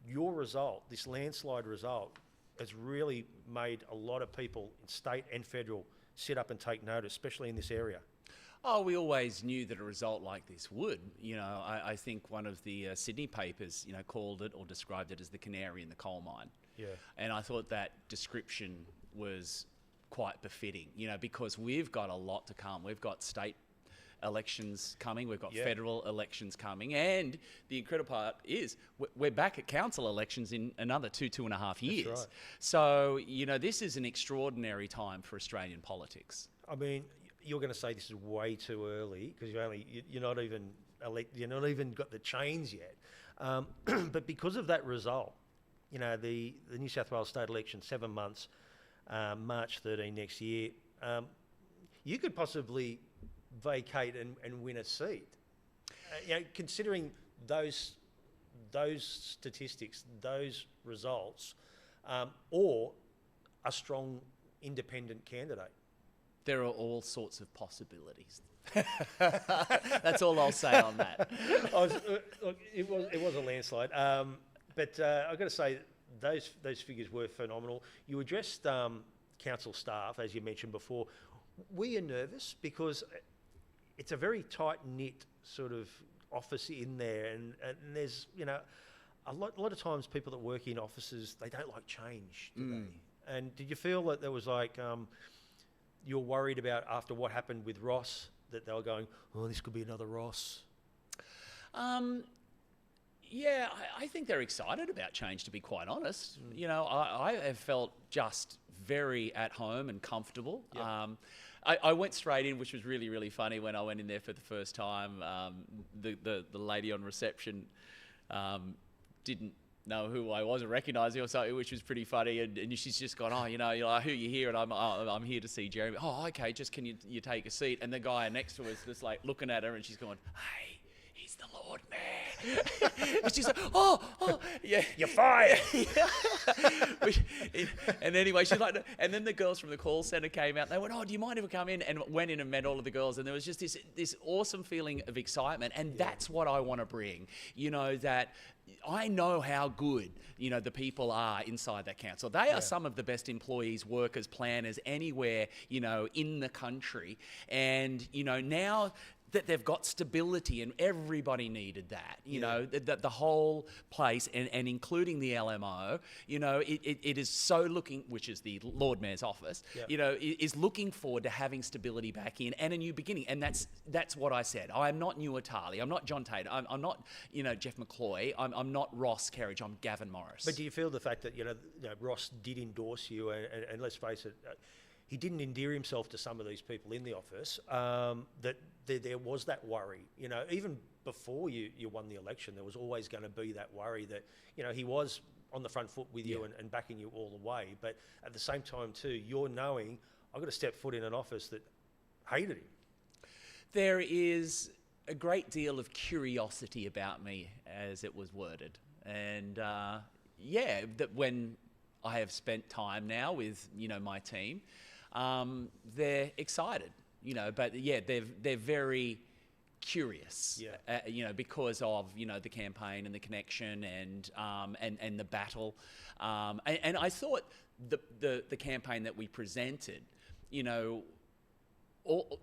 your result, this landslide result, has really made a lot of people in state and federal sit up and take notice, especially in this area? Oh, we always knew that a result like this would. I think one of the Sydney papers, called it or described it as the canary in the coal mine. Yeah. And I thought that description was quite befitting, because we've got a lot to come. We've got state elections coming, we've got federal elections coming, and the incredible part is we're back at council elections in another 2.5 years. That's right. So, this is an extraordinary time for Australian politics. I mean, you're going to say this is way too early because you're not even got the chains yet. But because of that result, the New South Wales state election, 7 months, March 13 next year, you could possibly vacate and win a seat. Considering those statistics, those results, or a strong independent candidate. There are all sorts of possibilities. That's all I'll say on that. It was a landslide, but I've got to say, those figures were phenomenal. You addressed council staff, as you mentioned before. Were you nervous? Because it's a very tight-knit sort of office in there, and there's, a lot of times people that work in offices, they don't like change, do they? And did you feel that there was you're worried about, after what happened with Ross, that they were going, oh, this could be another Ross? Yeah, I think they're excited about change, to be quite honest. I have felt just very at home and comfortable. Yep. I went straight in, which was really, really funny when I went in there for the first time. The lady on reception didn't know who I was or recognise me or something, which was pretty funny. And she's just gone, oh, you're like, who are you here? And I'm here to see Jeremy. Oh, okay, just can you take a seat? And the guy next to us just looking at her, and she's going, hey, he's the Lord Mayor. And she's like, oh, yeah. You're fired. And anyway, she's like, and then the girls from the call centre came out. They went, oh, do you mind if we come in? And went in and met all of the girls. And there was just this awesome feeling of excitement. And that's what I want to bring, that I know how good, the people are inside that council. They are some of the best employees, workers, planners, anywhere, in the country. And, now that they've got stability, and everybody needed that, you know, the whole place, and including the LMO, you know, it is so looking, which is the Lord Mayor's office, you know, is looking forward to having stability back in and a new beginning. And that's what I said. I'm not New Atali. I'm not John Tate. I'm not, you know, Jeff McCloy. I'm not Ross Kerridge. I'm Gavin Morris. But do you feel the fact that, you know, Ross did endorse you, and let's face it, he didn't endear himself to some of these people in the office, that there was that worry, you know, even before you won the election, there was always going to be that worry that, you know, he was on the front foot with you and backing you all the way. But at the same time too, you're knowing, I've got to step foot in an office that hated him. There is a great deal of curiosity about me, as it was worded. And that when I have spent time now with, you know, my team, they're excited, you know, but they're very curious, you know, because of, you know, the campaign and the connection and the battle. And I thought the campaign that we presented, you know,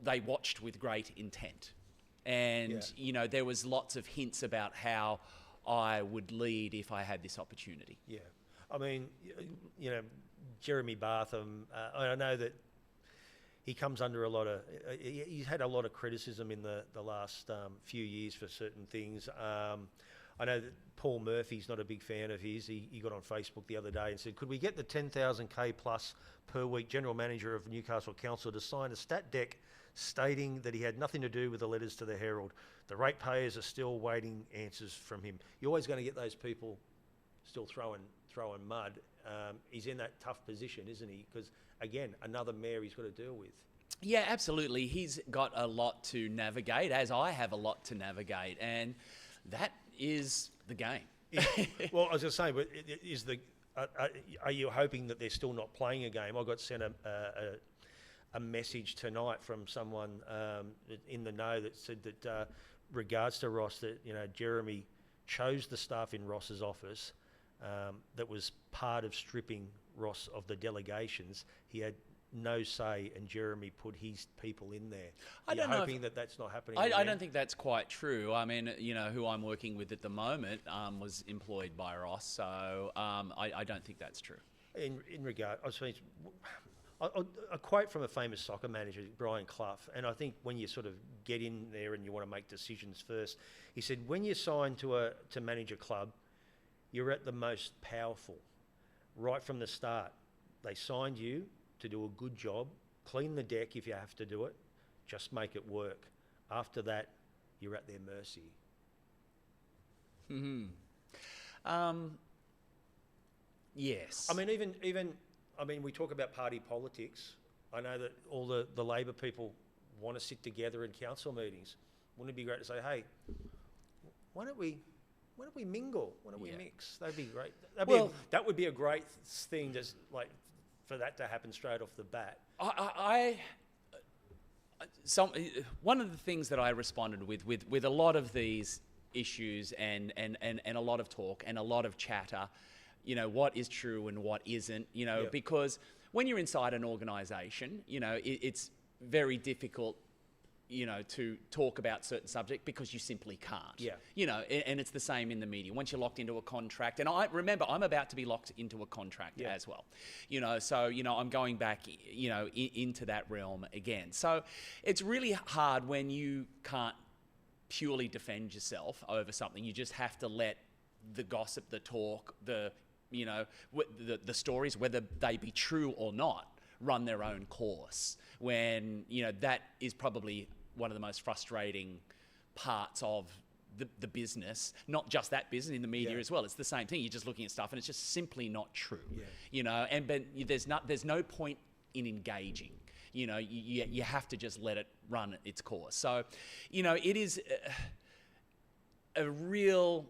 they watched with great intent. And, you know, there was lots of hints about how I would lead if I had this opportunity. Yeah. I mean, you know, Jeremy Bartham, I know that he comes under a lot of, he's had a lot of criticism in the last few years for certain things. I know that Paul Murphy's not a big fan of his. He got on Facebook the other day and said, could we get the 10,000K plus per week general manager of Newcastle Council to sign a stat deck stating that he had nothing to do with the letters to the Herald? The ratepayers are still waiting answers from him. You're always going to get those people still throwing mud. He's in that tough position, isn't he? Because, again, another mayor he's got to deal with. Yeah, absolutely. He's got a lot to navigate, as I have a lot to navigate, and that is the game. Well, I was going to say, but are you hoping that they're still not playing a game? I got sent a message tonight from someone in the know that said that regards to Ross, that, you know, Jeremy chose the staff in Ross's office that was part of stripping Ross of the delegations. He had no say, and Jeremy put his people in there. I don't know. Hoping that that's not happening. I don't think that's quite true. I mean, you know, who I'm working with at the moment was employed by Ross, so I don't think that's true. In regard, I suppose, a quote from a famous soccer manager, Brian Clough, and I think when you sort of get in there and you want to make decisions first, he said, when you sign to manage a club, you're at the most powerful. Right from the start, they signed you to do a good job, clean the deck if you have to do it, just make it work. After that, you're at their mercy. Yes. I mean, even we talk about party politics. I know that all the Labor people want to sit together in council meetings. Wouldn't it be great to say, hey, why don't we mingle? Why don't we mix? That'd be great. That would be a great thing, just like for that to happen straight off the bat. One of the things that I responded with a lot of these issues and a lot of talk and a lot of chatter, you know, what is true and what isn't, you know, because when you're inside an organisation, you know, it's very difficult, you know, to talk about certain subject because you simply can't. Yeah. You know, and it's the same in the media. Once you're locked into a contract, and I remember I'm about to be locked into a contract as well. You know, so, you know, I'm going back, you know, into that realm again. So it's really hard when you can't purely defend yourself over something. You just have to let the gossip, the talk, the stories, whether they be true or not, run their own course. When, you know, that is probably one of the most frustrating parts of the business, not just that business, in the media as well. It's the same thing. You're just looking at stuff and it's just simply not true. You know, but there's no point in engaging. You know, you have to just let it run its course. So, you know, it is a real.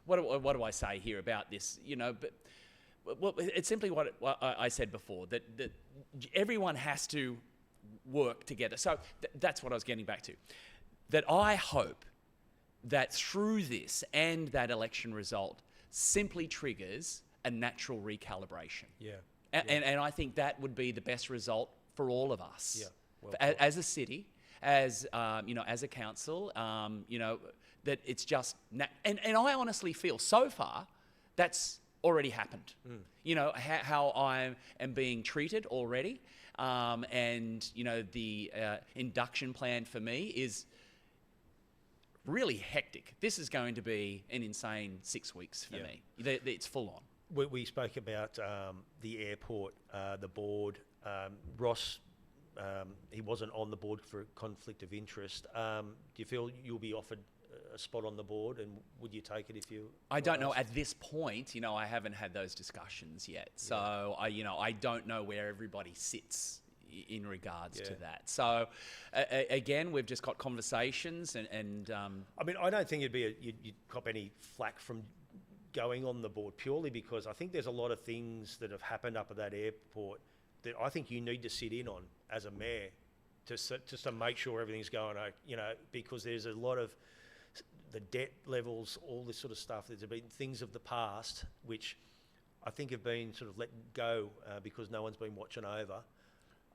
What do I say here about this? You know, but well, it's simply what I said before, that everyone has to work together. So that's what I was getting back to. That I hope that through this and that election result simply triggers a natural recalibration. And I think that would be the best result for all of us. as a city, as as a council, that it's just and I honestly feel so far that's already happened. How I am being treated already, and the induction plan for me is really hectic. This is going to be an insane 6 weeks for me. It's full on. We spoke about the airport, the board. Ross, he wasn't on the board for conflict of interest. Do you feel you'll be offered a spot on the board, and would you take it if you? I don't know at this point. I haven't had those discussions yet, so I don't know where everybody sits in regards to that. So again, we've just got conversations, and I mean, I don't think you'd cop any flack from going on the board purely because I think there's a lot of things that have happened up at that airport that I think you need to sit in on as a mayor just to make sure everything's going, because there's a lot of the debt levels, all this sort of stuff. There's been things of the past which I think have been sort of let go because no one's been watching over.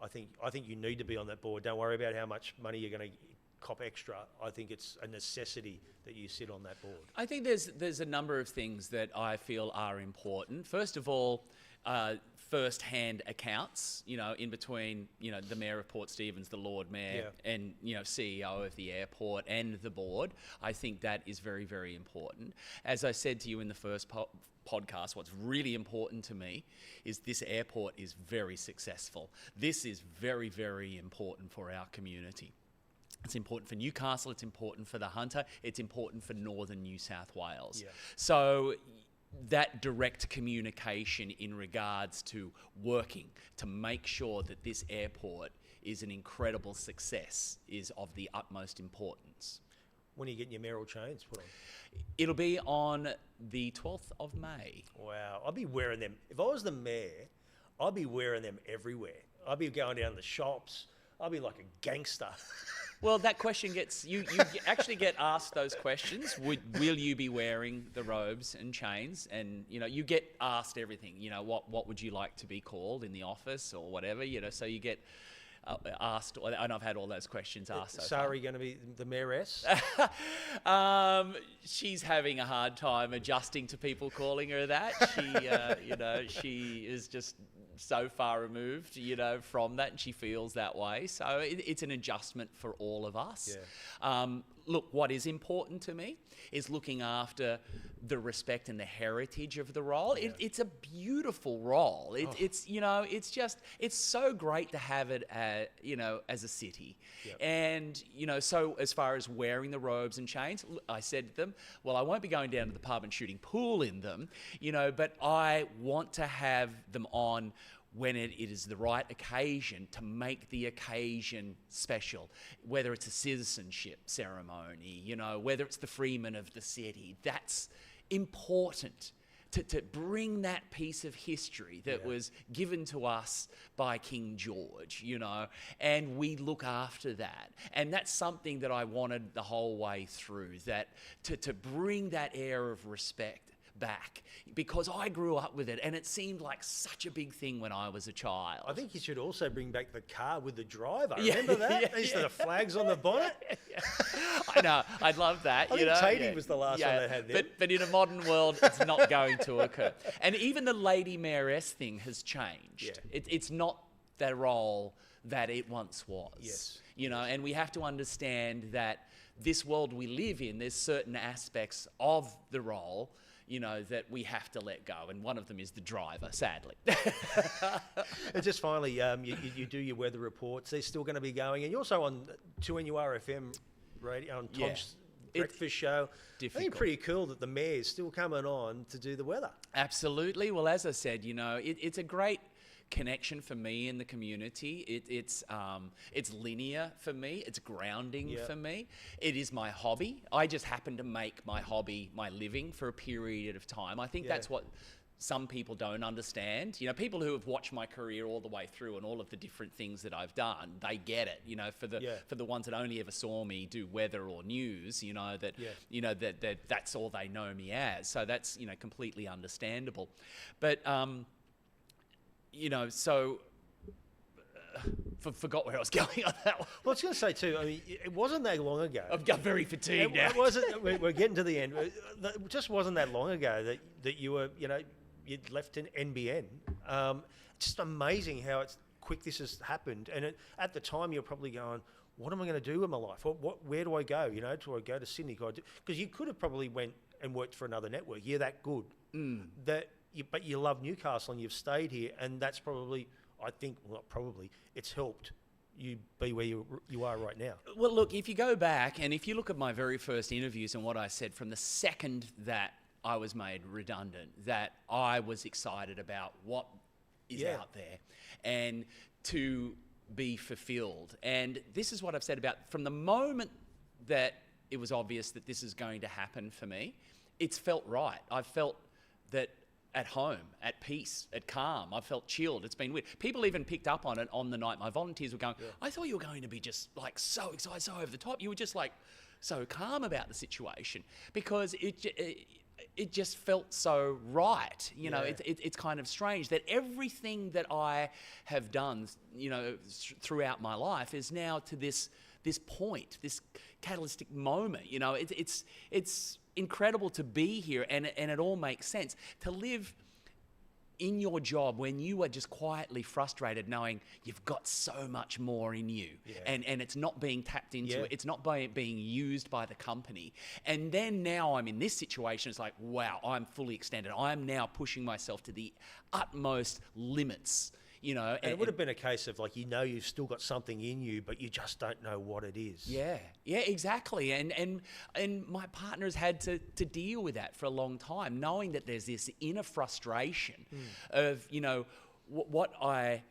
I think you need to be on that board. Don't worry about how much money you're going to cop extra. I think it's a necessity that you sit on that board. I think there's a number of things that I feel are important. First of all, first-hand accounts, in between, the Mayor of Port Stephens, the Lord Mayor, and, CEO of the airport and the board. I think that is very, very important. As I said to you in the first podcast, what's really important to me is this airport is very successful. This is very, very important for our community. It's important for Newcastle, it's important for the Hunter, it's important for northern New South Wales. So that direct communication in regards to working to make sure that this airport is an incredible success is of the utmost importance. When are you getting your mayoral chains put on? It'll be on the 12th of May. Wow, I'd be wearing them. If I was the mayor, I'd be wearing them everywhere. I'd be going down the shops. I'd be like a gangster. Well, that question gets, you actually get asked those questions. Will you be wearing the robes and chains? And, you get asked everything, what would you like to be called in the office or whatever, so you get asked, and I've had all those questions asked. Sari going to be the mayoress? She's having a hard time adjusting to people calling her that. She, she is just so far removed, from that, and she feels that way. So it's an adjustment for all of us. Look, what is important to me is looking after the respect and the heritage of the role. It's a beautiful role. It's so great to have it, as a city. And, so as far as wearing the robes and chains, I said to them, well, I won't be going down to the pub and shooting pool in them, but I want to have them on when it is the right occasion to make the occasion special, whether it's a citizenship ceremony, whether it's the Freeman of the city. That's important to bring that piece of history that was given to us by King George, and we look after that. And that's something that I wanted the whole way through, that to bring that air of respect back, because I grew up with it and it seemed like such a big thing when I was a child. I think you should also bring back the car with the driver. Remember that? These are the flags on the bonnet. I know. I'd love that. I think Trudi was the last one that had that. But in a modern world, it's not going to occur. And even the Lady Mayoress thing has changed. It's not the role that it once was. And we have to understand that this world we live in, there's certain aspects of the role that we have to let go, and one of them is the driver, sadly. And just finally, you do your weather reports. They're still going to be going, and you're also on 2NURFM radio on Tom's breakfast show. Difficult. I think pretty cool that the mayor's still coming on to do the weather. Absolutely. Well, as I said, it's a great connection for me in the community. It's linear for me. It's grounding for me. It is my hobby. I just happen to make my hobby my living for a period of time. I think that's what some people don't understand. People who have watched my career all the way through and all of the different things that I've done, they get it. For the ones that only ever saw me do weather or news, that's all they know me as. So that's completely understandable. But so forgot where I was going on that one. Well, I was going to say too. I mean, it wasn't that long ago. I've got very fatigued now. It wasn't. We're getting to the end. It just wasn't that long ago that you were, you'd left in NBN. Just amazing how quick this has happened. And at the time, you're probably going, "What am I going to do with my life? Where do I go? Do I go to Sydney? Because you could have probably went and worked for another network. You're that good. But you love Newcastle and you've stayed here, and that's probably, I think, well, not probably, it's helped you be where you are right now. Well, look, if you go back and if you look at my very first interviews and what I said from the second that I was made redundant, that I was excited about what is out there and to be fulfilled. And this is what I've said about from the moment that it was obvious that this is going to happen for me, it's felt right. I've felt that at home, at peace, at calm. I felt chilled. It's been weird. People even picked up on it on the night. My volunteers were going, I thought you were going to be just like so excited, so over the top. You were just like so calm about the situation because it just felt so right. It's kind of strange that everything that I have done, throughout my life is now to this point, this catalytic moment. It's incredible to be here, and it all makes sense. To live in your job when you are just quietly frustrated, knowing you've got so much more in you, and it's not being tapped into, it's not being used by the company. And then now I'm in this situation, it's like, wow, I'm fully extended. I'm now pushing myself to the utmost limits. And it would have been a case of you've still got something in you, but you just don't know what it is. Yeah, exactly. And my partner's had to deal with that for a long time, knowing that there's this inner frustration of, what I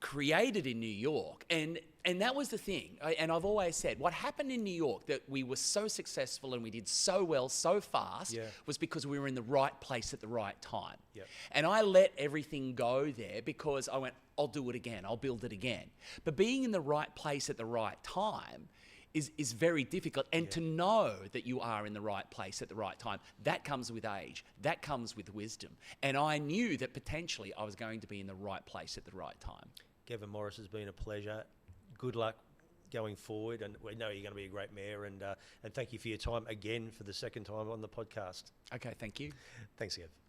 created in New York. And that was the thing. And I've always said, what happened in New York, that we were so successful and we did so well so fast, was because we were in the right place at the right time. Yeah. And I let everything go there because I went, I'll do it again. I'll build it again. But being in the right place at the right time is very difficult. And to know that you are in the right place at the right time, that comes with age. That comes with wisdom. And I knew that potentially I was going to be in the right place at the right time. Gavin Morris, has been a pleasure. Good luck going forward, and we know you're going to be a great mayor, and thank you for your time again for the second time on the podcast. Okay, thank you. Thanks, Gav.